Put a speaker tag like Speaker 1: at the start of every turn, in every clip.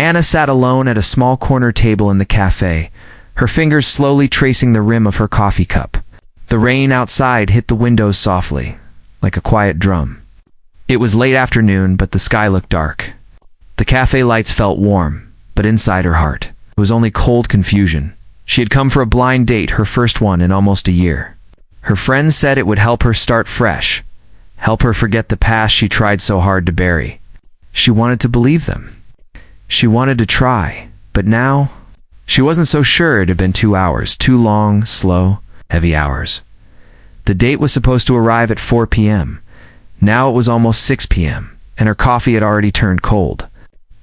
Speaker 1: Anna sat alone at a small corner table in the cafe, her fingers slowly tracing the rim of her coffee cup. The rain outside hit the windows softly, like a quiet drum. It was late afternoon, but the sky looked dark. The cafe lights felt warm, but inside her heart, it was only cold confusion. She had come for a blind date, her first one in almost a year. Her friends said it would help her start fresh, help her forget the past she tried so hard to bury. She wanted to believe them. She wanted to try, but now, she wasn't so sure. It had been 2 hours, 2 long, slow, heavy hours. The date was supposed to arrive at 4 p.m. Now it was almost 6 p.m., and her coffee had already turned cold.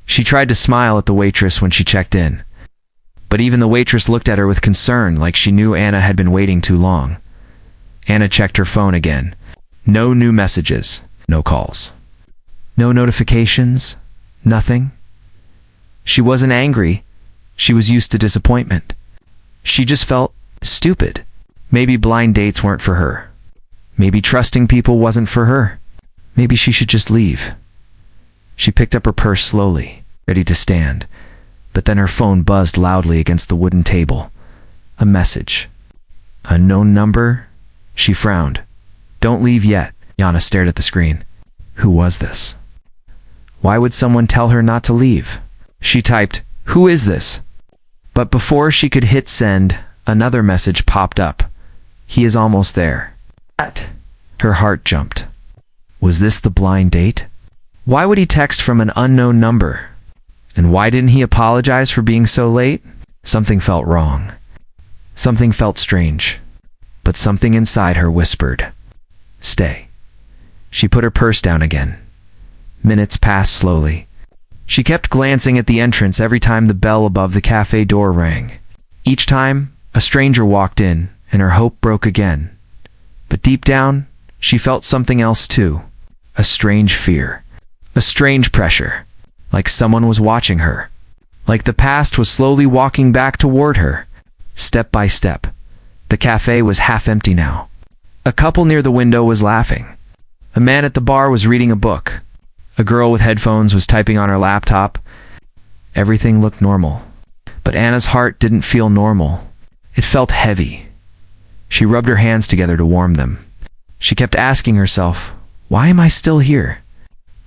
Speaker 1: She tried to smile at the waitress when she checked in, but even the waitress looked at her with concern, like she knew Anna had been waiting too long. Anna checked her phone again. No new messages, no calls. No notifications, nothing. She wasn't angry. She was used to disappointment. She just felt stupid. Maybe blind dates weren't for her. Maybe trusting people wasn't for her. Maybe she should just leave. She picked up her purse slowly, ready to stand, but then her phone buzzed loudly against the wooden table. A message. Unknown number? She frowned. Don't leave yet. Yana stared at the screen. Who was this? Why would someone tell her not to leave? She typed, "Who is this?" But before she could hit send, another message popped up. He is almost there. Her heart jumped. Was this the blind date? Why would he text from an unknown number? And why didn't he apologize for being so late? Something felt wrong. Something felt strange. But something inside her whispered, "Stay." She put her purse down again. Minutes passed slowly. She kept glancing at the entrance every time the bell above the cafe door rang. Each time, a stranger walked in, and her hope broke again. But deep down, she felt something else too. A strange fear. A strange pressure. Like someone was watching her. Like the past was slowly walking back toward her. Step by step. The cafe was half empty now. A couple near the window was laughing. A man at the bar was reading a book. A girl with headphones was typing on her laptop. Everything looked normal. But Anna's heart didn't feel normal. It felt heavy. She rubbed her hands together to warm them. She kept asking herself, why am I still here?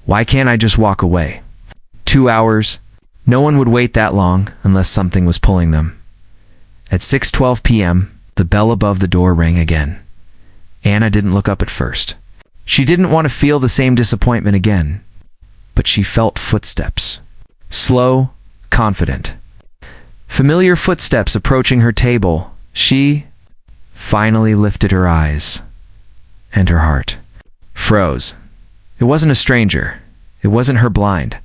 Speaker 1: Why can't I just walk away? 2 hours. No one would wait that long unless something was pulling them. At 6:12 p.m., the bell above the door rang again. Anna didn't look up at first. She didn't want to feel the same disappointment again. But she felt footsteps. Slow, confident. Familiar footsteps approaching her table. She finally lifted her eyes. And her heart froze. It wasn't a stranger. It wasn't her blind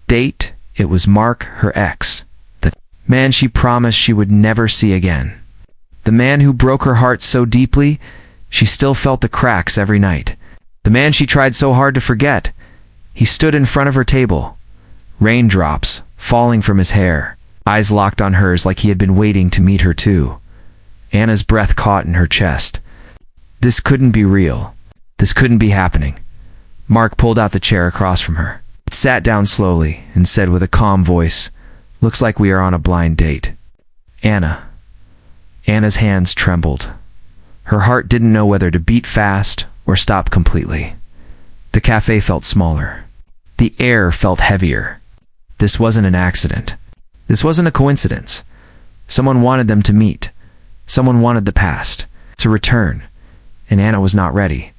Speaker 1: date. It was Mark, her ex. The man she promised she would never see again. The man who broke her heart so deeply, she still felt the cracks every night. The man she tried so hard to forget. He stood in front of her table, raindrops falling from his hair, eyes locked on hers like he had been waiting to meet her too. Anna's breath caught in her chest. This couldn't be real. This couldn't be happening. Mark pulled out the chair across from her. It sat down slowly and said with a calm voice, "Looks like we are on a blind date." Anna. Anna's hands trembled. Her heart didn't know whether to beat fast or stop completely. The cafe felt smaller. The air felt heavier. This wasn't an accident. This wasn't a coincidence. Someone wanted them to meet. Someone wanted the past to return, and Anna was not ready.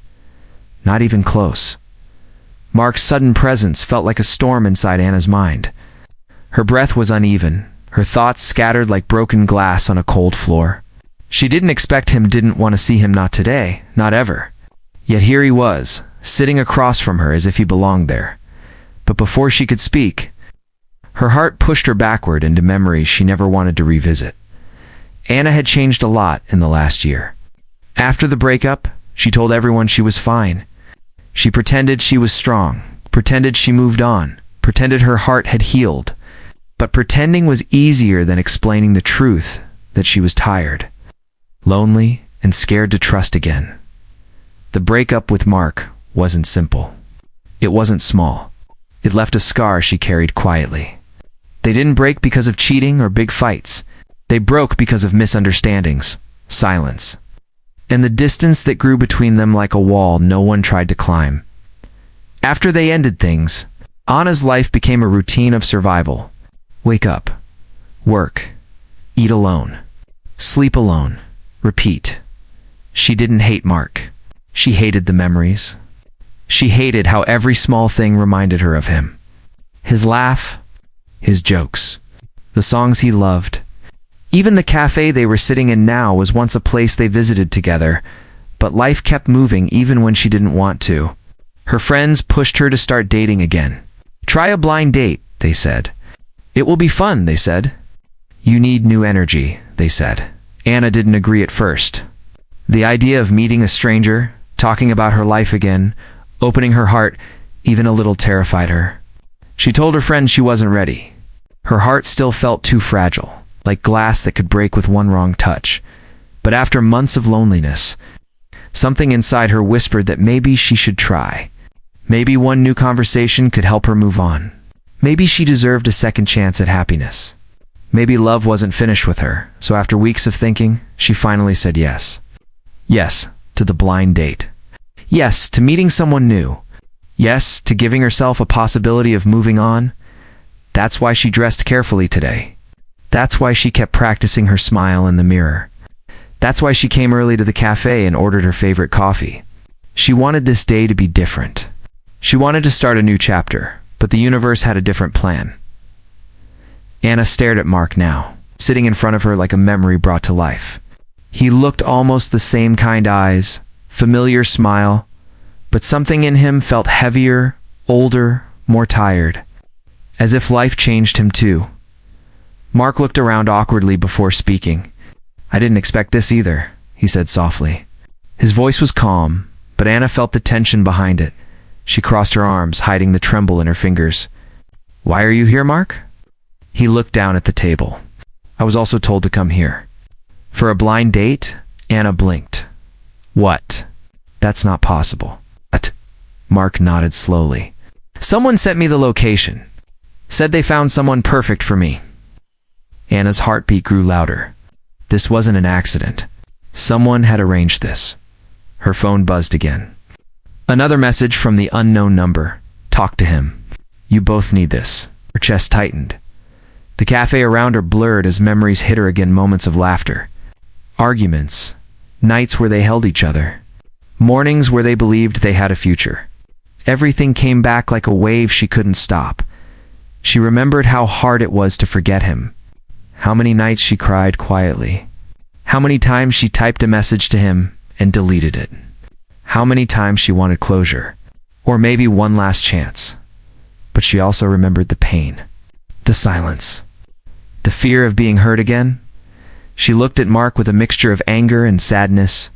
Speaker 1: Not even close. Mark's sudden presence felt like a storm inside Anna's mind. Her breath was uneven, her thoughts scattered like broken glass on a cold floor. She didn't expect him, didn't want to see him, not today, not ever. Yet here he was, sitting across from her as if he belonged there. But before she could speak, her heart pushed her backward into memories she never wanted to revisit. Anna had changed a lot in the last year. After the breakup, she told everyone she was fine. She pretended she was strong, pretended she moved on, pretended her heart had healed. But pretending was easier than explaining the truth that she was tired, lonely, and scared to trust again. The breakup with Mark wasn't simple. It wasn't small. It left a scar she carried quietly. They didn't break because of cheating or big fights. They broke because of misunderstandings, silence, and the distance that grew between them like a wall no one tried to climb. After they ended things, Anna's life became a routine of survival. Wake up, work, eat alone, sleep alone, repeat. She didn't hate Mark. She hated the memories. She hated how every small thing reminded her of him. His laugh, his jokes, the songs he loved. Even the cafe they were sitting in now was once a place they visited together, but life kept moving even when she didn't want to. Her friends pushed her to start dating again. Try a blind date, they said. It will be fun, they said. You need new energy, they said. Anna didn't agree at first. The idea of meeting a stranger, talking about her life again, opening her heart, even a little terrified her. She told her friend she wasn't ready. Her heart still felt too fragile, like glass that could break with one wrong touch. But after months of loneliness, something inside her whispered that maybe she should try. Maybe one new conversation could help her move on. Maybe she deserved a second chance at happiness. Maybe love wasn't finished with her, so after weeks of thinking, she finally said yes. Yes, to the blind date. Yes, to meeting someone new. Yes, to giving herself a possibility of moving on. That's why she dressed carefully today. That's why she kept practicing her smile in the mirror. That's why she came early to the cafe and ordered her favorite coffee. She wanted this day to be different. She wanted to start a new chapter, but the universe had a different plan. Anna stared at Mark now, sitting in front of her like a memory brought to life. He looked almost the same kind eyes, familiar smile, but something in him felt heavier, older, more tired, as if life changed him too. Mark looked around awkwardly before speaking. I didn't expect this either, he said softly. His voice was calm, but Anna felt the tension behind it. She crossed her arms, hiding the tremble in her fingers. Why are you here, Mark? He looked down at the table. I was also told to come here. For a blind date? Anna blinked. What? That's not possible. What? Mark nodded slowly. Someone sent me the location. Said they found someone perfect for me. Anna's heartbeat grew louder. This wasn't an accident. Someone had arranged this. Her phone buzzed again. Another message from the unknown number. Talk to him. You both need this. Her chest tightened. The cafe around her blurred as memories hit her again, moments of laughter. Arguments. Nights where they held each other. Mornings where they believed they had a future. Everything came back like a wave she couldn't stop. She remembered how hard it was to forget him. How many nights she cried quietly. How many times she typed a message to him and deleted it. How many times she wanted closure, or maybe one last chance. But she also remembered the pain, the silence, the fear of being hurt again. She looked at Mark with a mixture of anger and sadness.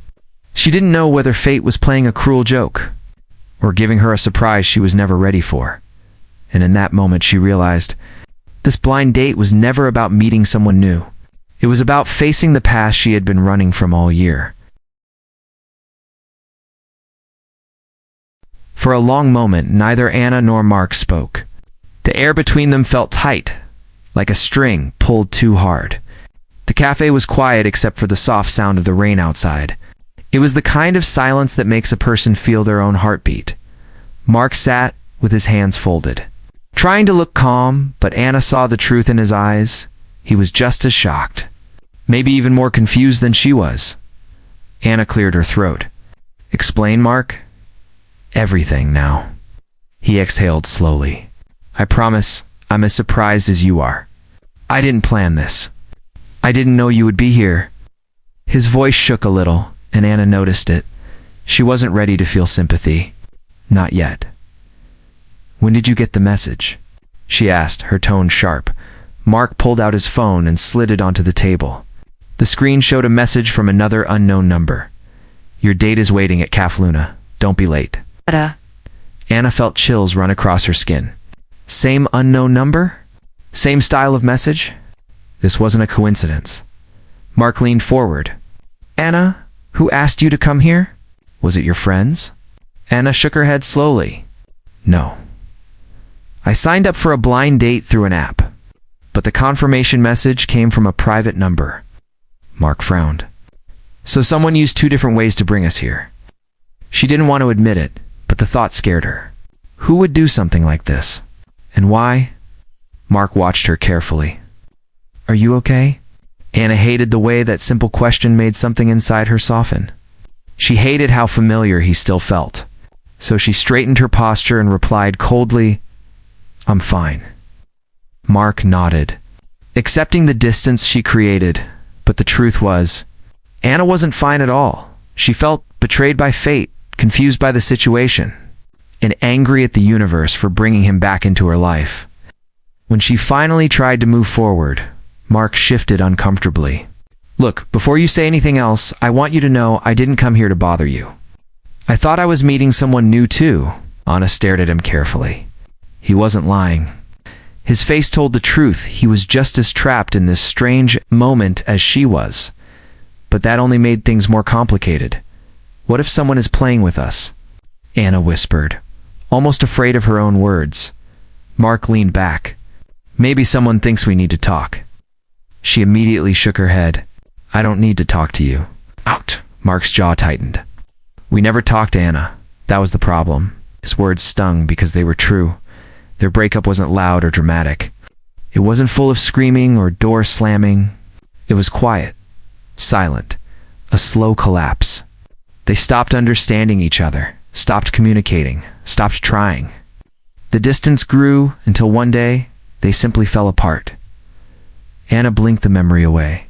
Speaker 1: She didn't know whether fate was playing a cruel joke, or giving her a surprise she was never ready for. And in that moment she realized, this blind date was never about meeting someone new. It was about facing the past she had been running from all year. For a long moment, neither Anna nor Mark spoke. The air between them felt tight, like a string pulled too hard. The cafe was quiet except for the soft sound of the rain outside. It was the kind of silence that makes a person feel their own heartbeat. Mark sat with his hands folded, trying to look calm, but Anna saw the truth in his eyes. He was just as shocked, maybe even more confused than she was. Anna cleared her throat. Explain, Mark? Everything now. He exhaled slowly. I promise I'm as surprised as you are. I didn't plan this. I didn't know you would be here. His voice shook a little, and Anna noticed it. She wasn't ready to feel sympathy. Not yet. When did you get the message? She asked, her tone sharp. Mark pulled out his phone and slid it onto the table. The screen showed a message from another unknown number. Your date is waiting at Café Luna. Don't be late. Anna felt chills run across her skin. Same unknown number? Same style of message? This wasn't a coincidence. Mark leaned forward. Anna, who asked you to come here? Was it your friends? Anna shook her head slowly. No. I signed up for a blind date through an app. but the confirmation message came from a private number. Mark frowned. So someone used two different ways to bring us here. She didn't want to admit it, but the thought scared her. Who would do something like this? And why? Mark watched her carefully. Are you okay? Anna hated the way that simple question made something inside her soften. She hated how familiar he still felt. So she straightened her posture and replied coldly, I'm fine. Mark nodded, accepting the distance she created, but the truth was, Anna wasn't fine at all. She felt betrayed by fate, confused by the situation, and angry at the universe for bringing him back into her life. When she finally tried to move forward, Mark shifted uncomfortably. Look, before you say anything else, I want you to know I didn't come here to bother you. I thought I was meeting someone new too. Anna stared at him carefully. He wasn't lying. His face told the truth. He was just as trapped in this strange moment as she was. But that only made things more complicated. What if someone is playing with us? Anna whispered, almost afraid of her own words. Mark leaned back. Maybe someone thinks we need to talk. She immediately shook her head. I don't need to talk to you. Out! Mark's jaw tightened. We never talked, Anna. That was the problem. His words stung because they were true. Their breakup wasn't loud or dramatic. It wasn't full of screaming or door slamming. It was quiet, silent, a slow collapse. They stopped understanding each other, stopped communicating, stopped trying. The distance grew until one day, they simply fell apart. Anna blinked the memory away.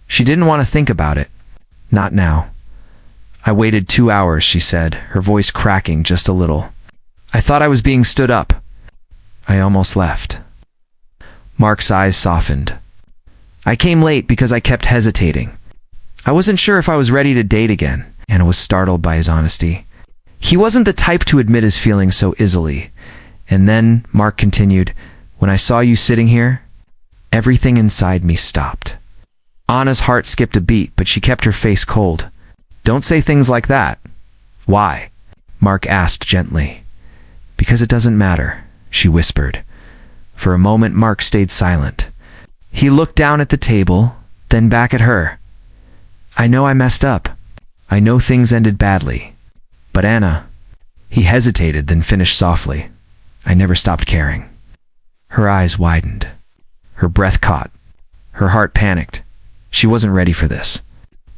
Speaker 1: She didn't want to think about it. Not now. I waited 2 hours, she said, her voice cracking just a little. I thought I was being stood up. I almost left. Mark's eyes softened. I came late because I kept hesitating. I wasn't sure if I was ready to date again. Anna was startled by his honesty. He wasn't the type to admit his feelings so easily. And then, Mark continued, when I saw you sitting here, everything inside me stopped. Anna's heart skipped a beat, but she kept her face cold. Don't say things like that. Why? Mark asked gently. Because it doesn't matter, she whispered. For a moment, Mark stayed silent. He looked down at the table, then back at her. I know I messed up. I know things ended badly. But Anna... He hesitated, then finished softly. I never stopped caring. Her eyes widened. Her breath caught. Her heart panicked. She wasn't ready for this.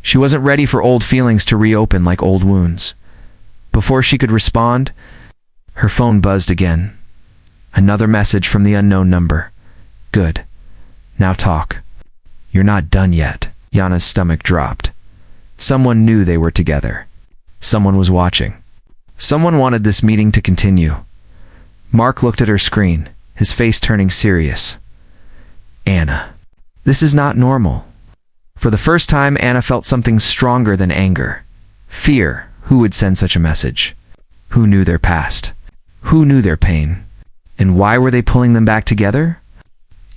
Speaker 1: She wasn't ready for old feelings to reopen like old wounds. Before she could respond, her phone buzzed again. Another message from the unknown number. Good. Now talk. You're not done yet. Yana's stomach dropped. Someone knew they were together. Someone was watching. Someone wanted this meeting to continue. Mark looked at her screen, his face turning serious. Anna. This is not normal. For the first time, Anna felt something stronger than anger. Fear. Who would send such a message? Who knew their past? Who knew their pain? And why were they pulling them back together?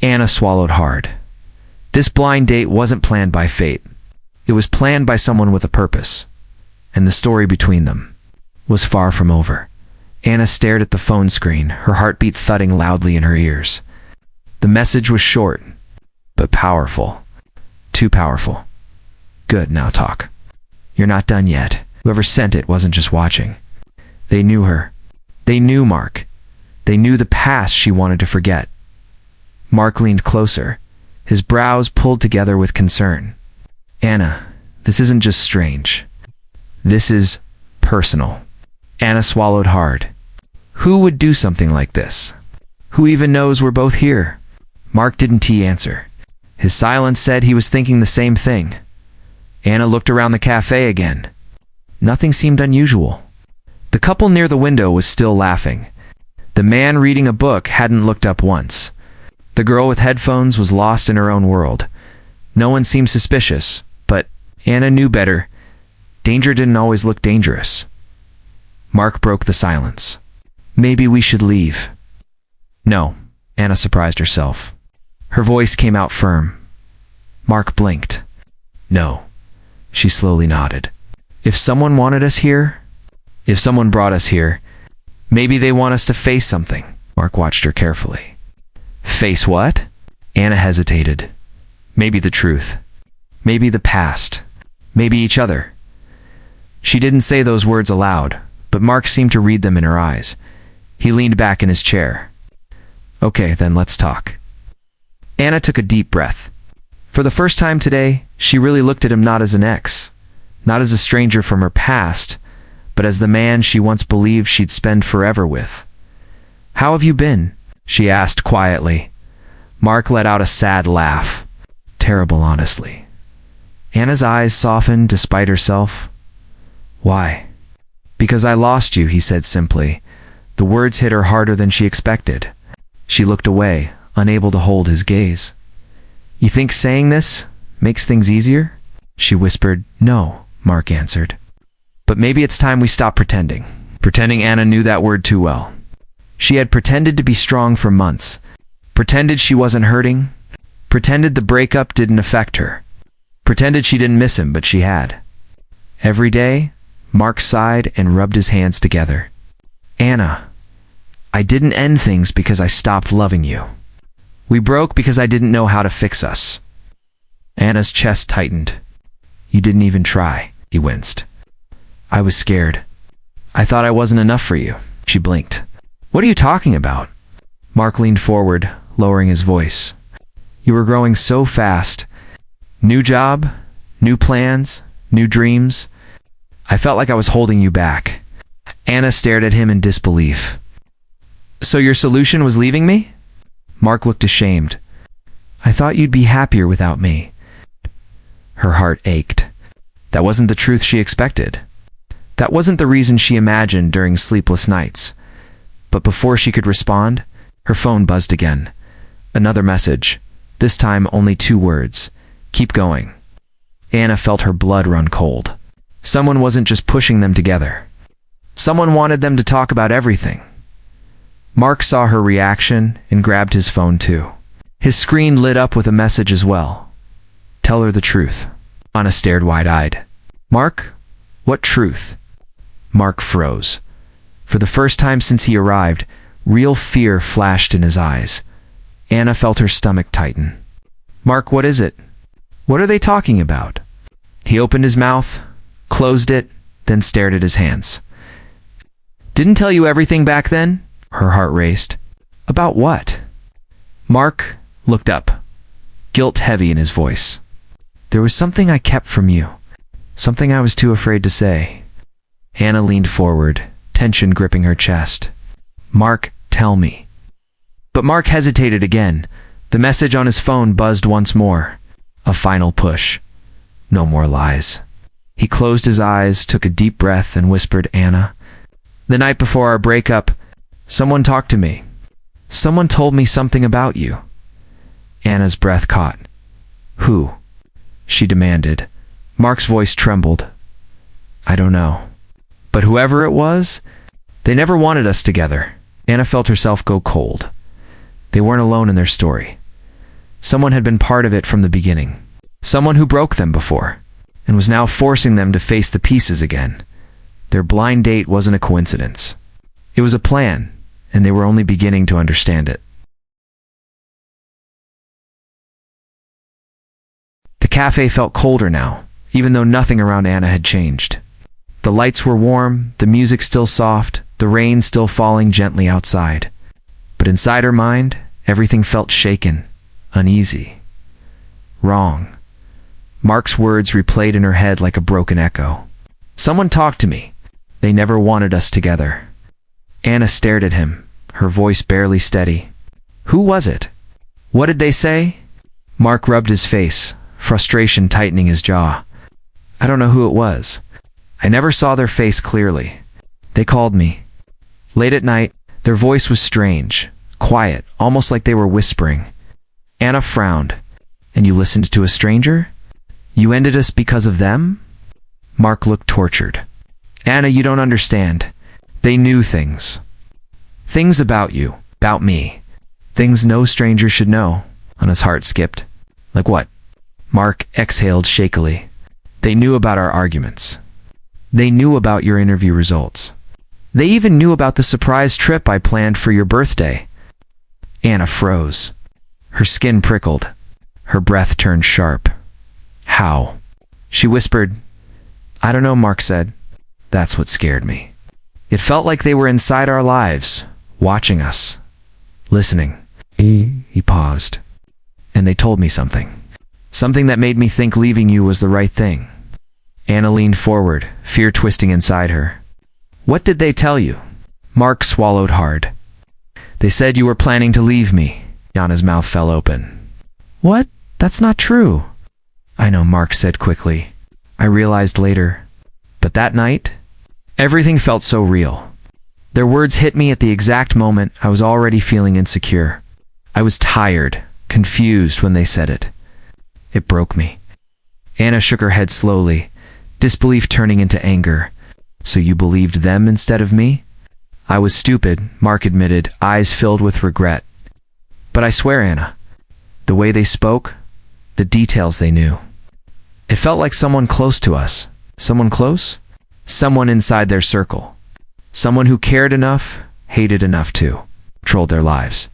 Speaker 1: Anna swallowed hard. This blind date wasn't planned by fate. It was planned by someone with a purpose. And the story between them was far from over. Anna stared at the phone screen, her heartbeat thudding loudly in her ears. The message was short, but powerful. Too powerful. Good, now talk. You're not done yet. Whoever sent it wasn't just watching. They knew her. They knew Mark. They knew the past she wanted to forget. Mark leaned closer, his brows pulled together with concern. Anna, this isn't just strange. This is personal. Anna swallowed hard. Who would do something like this? Who even knows we're both here? Mark didn't answer. His silence said he was thinking the same thing. Anna looked around the cafe again. Nothing seemed unusual. The couple near the window was still laughing. The man reading a book hadn't looked up once. The girl with headphones was lost in her own world. No one seemed suspicious, but Anna knew better. Danger didn't always look dangerous. Mark broke the silence. Maybe we should leave. No, Anna surprised herself. Her voice came out firm. Mark blinked. No. She slowly nodded. If someone wanted us here, if someone brought us here, maybe they want us to face something. Mark watched her carefully. Face what? Anna hesitated. Maybe the truth. Maybe the past. Maybe each other. She didn't say those words aloud, but Mark seemed to read them in her eyes. He leaned back in his chair. Okay, then let's talk. Anna took a deep breath. For the first time today, she really looked at him not as an ex, not as a stranger from her past, but as the man she once believed she'd spend forever with. How have you been? She asked quietly. Mark let out a sad laugh. Terrible, honestly. Anna's eyes softened despite herself. Why? Because I lost you, he said simply. The words hit her harder than she expected. She looked away, unable to hold his gaze. You think saying this makes things easier? She whispered. No, Mark answered. But maybe it's time we stop pretending. Pretending Anna knew that word too well. She had pretended to be strong for months. Pretended she wasn't hurting. Pretended the breakup didn't affect her. Pretended she didn't miss him, but she had. Every day, Mark sighed and rubbed his hands together. Anna, I didn't end things because I stopped loving you. We broke because I didn't know how to fix us. Anna's chest tightened. You didn't even try, he winced. I was scared. I thought I wasn't enough for you. She blinked. What are you talking about? Mark leaned forward, lowering his voice. You were growing so fast. New job, new plans, new dreams. I felt like I was holding you back. Anna stared at him in disbelief. So your solution was leaving me? Mark looked ashamed. I thought you'd be happier without me. Her heart ached. That wasn't the truth she expected. That wasn't the reason she imagined during sleepless nights. But before she could respond, her phone buzzed again. Another message. This time only 2 words. Keep going. Anna felt her blood run cold. Someone wasn't just pushing them together. Someone wanted them to talk about everything. Mark saw her reaction and grabbed his phone too. His screen lit up with a message as well. Tell her the truth. Anna stared wide-eyed. Mark? What truth? Mark froze. For the first time since he arrived, real fear flashed in his eyes. Anna felt her stomach tighten. Mark, what is it? What are they talking about? He opened his mouth, closed it, then stared at his hands. Didn't tell you everything back then? Her heart raced. About what? Mark looked up, guilt heavy in his voice. There was something I kept from you. Something I was too afraid to say. Anna leaned forward, tension gripping her chest. Mark, tell me. But Mark hesitated again. The message on his phone buzzed once more. A final push. No more lies. He closed his eyes, took a deep breath, and whispered, Anna, the night before our breakup, someone talked to me. Someone told me something about you. Anna's breath caught. Who? She demanded. Mark's voice trembled. I don't know. But whoever it was, they never wanted us together. Anna felt herself go cold. They weren't alone in their story. Someone had been part of it from the beginning. Someone who broke them before, and was now forcing them to face the pieces again. Their blind date wasn't a coincidence. It was a plan, and they were only beginning to understand it. The cafe felt colder now, even though nothing around Anna had changed. The lights were warm, the music still soft, the rain still falling gently outside. But inside her mind, everything felt shaken, uneasy, wrong. Mark's words replayed in her head like a broken echo. Someone talked to me. They never wanted us together. Anna stared at him, her voice barely steady. Who was it? What did they say? Mark rubbed his face, frustration tightening his jaw. I don't know who it was. I never saw their face clearly. They called me. Late at night, their voice was strange, quiet, almost like they were whispering. Anna frowned. And you listened to a stranger? You ended us because of them? Mark looked tortured. Anna, you don't understand. They knew things. Things about you, about me. Things no stranger should know. Anna's heart skipped. Like what? Mark exhaled shakily. They knew about our arguments. They knew about your interview results. They even knew about the surprise trip I planned for your birthday. Anna froze. Her skin prickled. Her breath turned sharp. How? She whispered. I don't know, Mark said. That's what scared me. It felt like they were inside our lives, watching us, listening. He paused. And they told me something. Something that made me think leaving you was the right thing. Anna leaned forward, fear twisting inside her. What did they tell you? Mark swallowed hard. They said you were planning to leave me. Anna's mouth fell open. What? That's not true. I know, Mark said quickly. I realized later. But that night, everything felt so real. Their words hit me at the exact moment I was already feeling insecure. I was tired, confused when they said it. It broke me. Anna shook her head slowly, disbelief turning into anger. So you believed them instead of me? I was stupid, Mark admitted, eyes filled with regret. But I swear, Anna, the way they spoke, the details they knew. It felt like someone close to us. Someone close? Someone inside their circle. Someone who cared enough, hated enough to control their lives.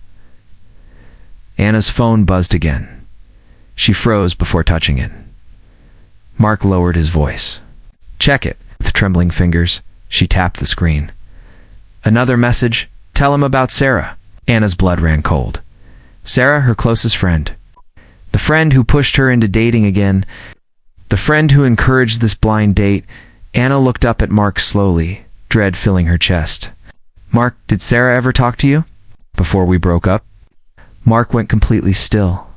Speaker 1: Anna's phone buzzed again. She froze before touching it. Mark lowered his voice. Check it. With trembling fingers, she tapped the screen. Another message. Tell him about Sarah. Anna's blood ran cold. Sarah, her closest friend. The friend who pushed her into dating again. The friend who encouraged this blind date. Anna looked up at Mark slowly, dread filling her chest. Mark, did Sarah ever talk to you? Before we broke up? Mark went completely still.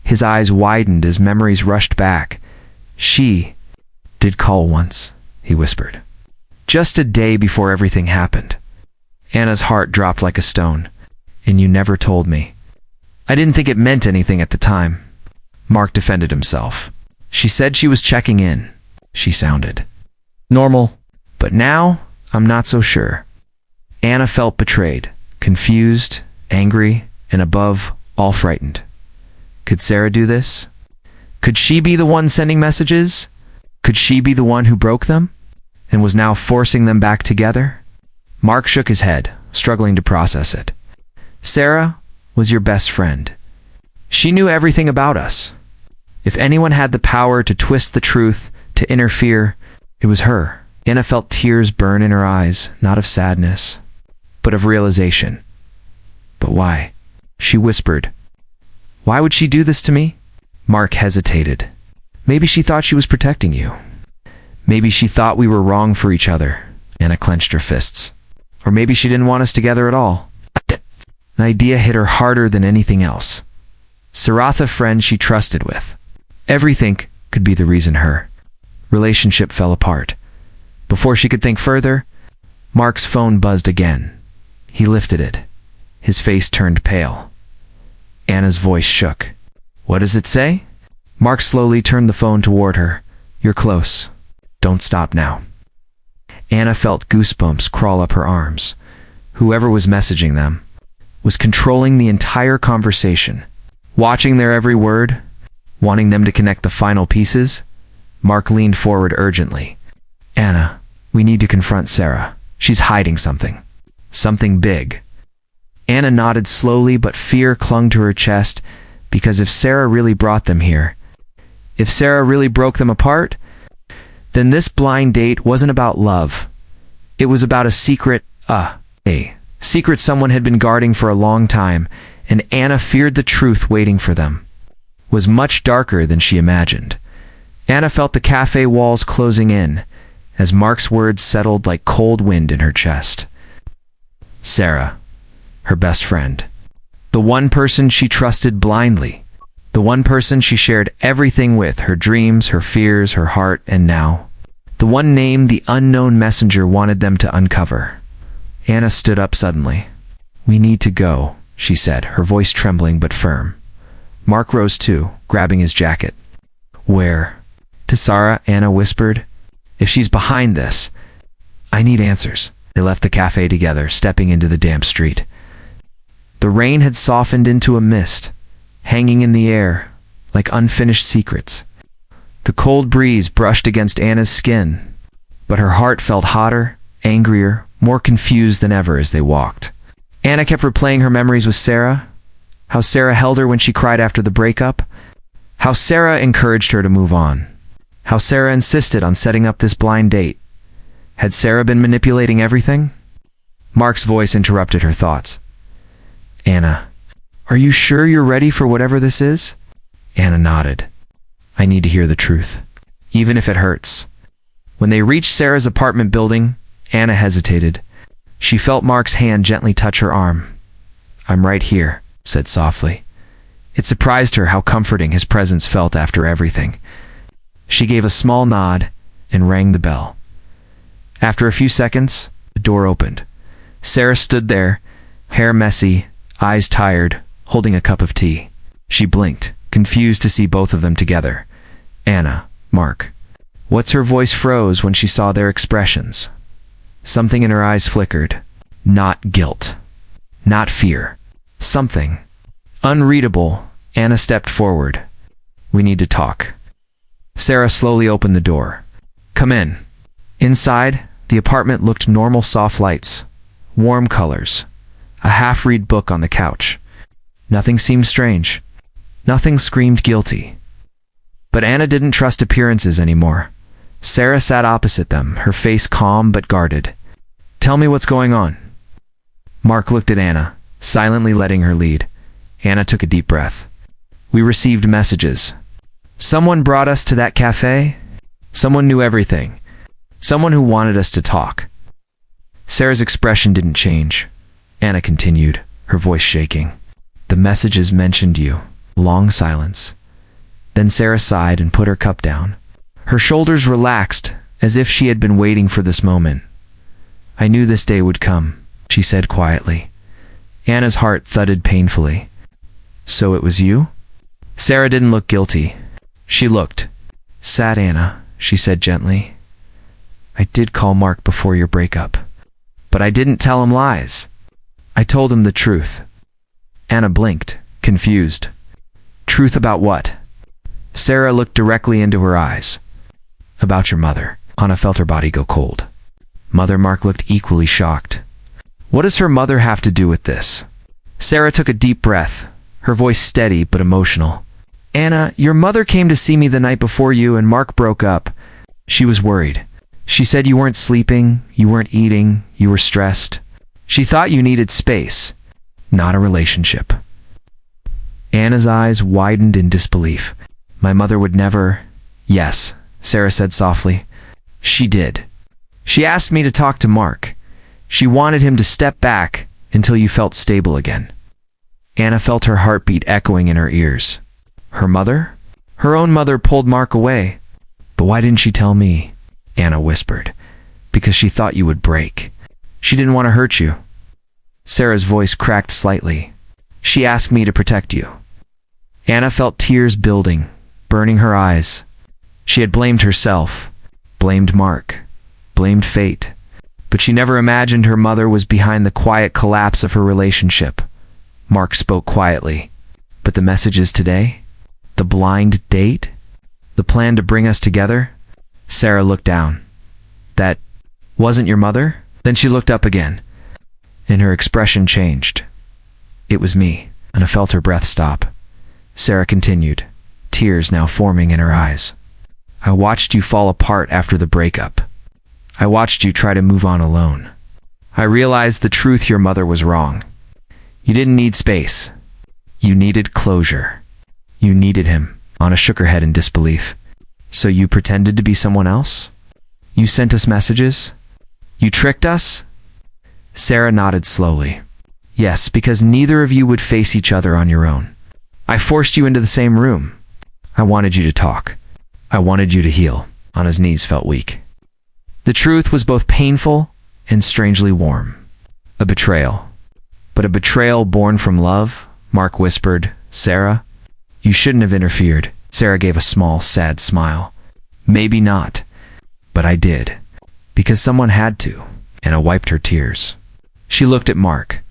Speaker 1: His eyes widened as memories rushed back. She did call once, he whispered. Just a day before everything happened. Anna's heart dropped like a stone. And you never told me. I didn't think it meant anything at the time. Mark defended himself. She said she was checking in. She sounded normal. But now, I'm not so sure. Anna felt betrayed, confused, angry, and above all frightened. Could Sarah do this? Could she be the one sending messages? Could she be the one who broke them? And was now forcing them back together? Mark shook his head, struggling to process it. Sarah was your best friend. She knew everything about us. If anyone had the power to twist the truth, to interfere, it was her. Anna felt tears burn in her eyes, not of sadness, but of realization. But why? She whispered. Why would she do this to me? Mark hesitated. Maybe she thought she was protecting you. Maybe she thought we were wrong for each other. Anna clenched her fists. Or maybe she didn't want us together at all. The idea hit her harder than anything else. Saratha friend she trusted with. Everything could be the reason her relationship fell apart. Before she could think further, Mark's phone buzzed again. He lifted it. His face turned pale. Anna's voice shook. What does it say? Mark slowly turned the phone toward her. You're close. Don't stop now. Anna felt goosebumps crawl up her arms. Whoever was messaging them was controlling the entire conversation, watching their every word, wanting them to connect the final pieces. Mark leaned forward urgently. Anna, we need to confront Sarah. She's hiding something. Something big. Anna nodded slowly, but fear clung to her chest, because if Sarah really brought them here, if Sarah really broke them apart, then this blind date wasn't about love. It was about a secret, secret someone had been guarding for a long time, and Anna feared the truth waiting for them was much darker than she imagined. Anna felt the cafe walls closing in, as Mark's words settled like cold wind in her chest. Sarah, her best friend. The one person she trusted blindly. The one person she shared everything with, her dreams, her fears, her heart, and now, the one name the unknown messenger wanted them to uncover. Anna stood up suddenly. We need to go, she said, her voice trembling but firm. Mark rose too, grabbing his jacket. Where? To Sarah, Anna whispered. If she's behind this, I need answers. They left the cafe together, stepping into the damp street. The rain had softened into a mist, hanging in the air like unfinished secrets. The cold breeze brushed against Anna's skin, but her heart felt hotter, angrier, more confused than ever as they walked. Anna kept replaying her memories with Sarah, How Sarah held her when she cried after the breakup. How Sarah encouraged her to move on. How Sarah insisted on setting up this blind date. Had Sarah been manipulating everything? Mark's voice interrupted her thoughts. Anna, are you sure you're ready for whatever this is? Anna nodded. I need to hear the truth, even if it hurts. When they reached Sarah's apartment building, Anna hesitated. She felt Mark's hand gently touch her arm. I'm right here, said softly. It surprised her how comforting his presence felt after everything. She gave a small nod and rang the bell. After a few seconds, the door opened. Sarah stood there, hair messy, eyes tired, holding a cup of tea. She blinked, confused to see both of them together. Anna, Mark. Her voice froze when she saw their expressions. Something in her eyes flickered. Not guilt. Not fear. Something. Unreadable. Anna stepped forward. We need to talk. Sarah slowly opened the door. Come in. Inside, the apartment looked normal soft lights, warm colors, a half-read book on the couch. Nothing seemed strange. Nothing screamed guilty. But Anna didn't trust appearances anymore. Sarah sat opposite them, her face calm but guarded. Tell me what's going on. Mark looked at Anna, silently letting her lead. Anna took a deep breath. We received messages. Someone brought us to that café. Someone knew everything. Someone who wanted us to talk. Sarah's expression didn't change. Anna continued, her voice shaking. The messages mentioned you. Long silence. Then Sarah sighed and put her cup down. Her shoulders relaxed, as if she had been waiting for this moment. I knew this day would come, she said quietly. Anna's heart thudded painfully. So it was you? Sarah didn't look guilty. She looked. Sad Anna, she said gently. I did call Mark before your breakup. But I didn't tell him lies. I told him the truth. Anna blinked, confused. Truth about what? Sarah looked directly into her eyes. About your mother. Anna felt her body go cold. Mother. Mark looked equally shocked. What does her mother have to do with this? Sarah took a deep breath, her voice steady but emotional. Anna, your mother came to see me the night before you and Mark broke up. She was worried. She said you weren't sleeping, you weren't eating, you were stressed. She thought you needed space, not a relationship. Anna's eyes widened in disbelief. My mother would never... Yes, Sarah said softly. She did. She asked me to talk to Mark. She wanted him to step back until you felt stable again. Anna felt her heartbeat echoing in her ears. Her mother? Her own mother pulled Mark away. But why didn't she tell me? Anna whispered. Because she thought you would break. She didn't want to hurt you. Sarah's voice cracked slightly. She asked me to protect you. Anna felt tears building, burning her eyes. She had blamed herself, blamed Mark, blamed fate. But she never imagined her mother was behind the quiet collapse of her relationship. Mark spoke quietly. But the messages today? The blind date? The plan to bring us together? Sarah looked down. That wasn't your mother? Then she looked up again, and her expression changed. It was me. Anna felt her breath stop. Sarah continued, tears now forming in her eyes. I watched you fall apart after the breakup. I watched you try to move on alone. I realized the truth, your mother was wrong. You didn't need space. You needed closure. You needed him. Anna shook her head in disbelief. So you pretended to be someone else? You sent us messages? You tricked us? Sarah nodded slowly. Yes, because neither of you would face each other on your own. I forced you into the same room. I wanted you to talk. I wanted you to heal. Anna's knees felt weak. The truth was both painful and strangely warm. A betrayal. But a betrayal born from love, Mark whispered. Sarah, you shouldn't have interfered. Sarah gave a small, sad smile. Maybe not, but I did. Because someone had to. Anna wiped her tears. She looked at Mark.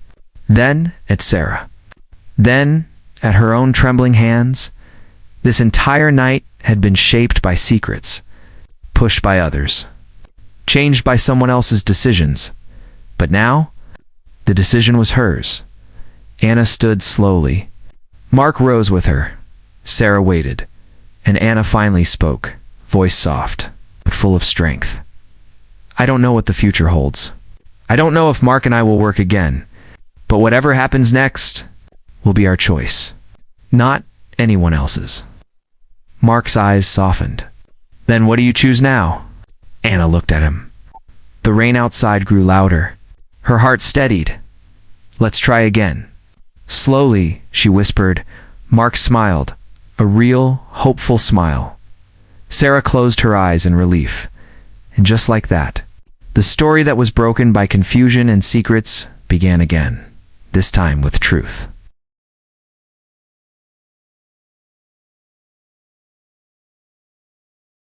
Speaker 1: Then at Sarah. Then at her own trembling hands. This entire night had been shaped by secrets, pushed by others, changed by someone else's decisions. But now, the decision was hers. Anna stood slowly, Mark rose with her. Sarah waited, and Anna finally spoke, voice soft, but full of strength. I don't know what the future holds. I don't know if Mark and I will work again, but whatever happens next will be our choice, not anyone else's. Mark's eyes softened. Then what do you choose now? Anna looked at him. The rain outside grew louder. Her heart steadied. Let's try again. Slowly, she whispered. Mark smiled, a real, hopeful smile. Sarah closed her eyes in relief. And just like that, the story that was broken by confusion and secrets began again, this time with truth.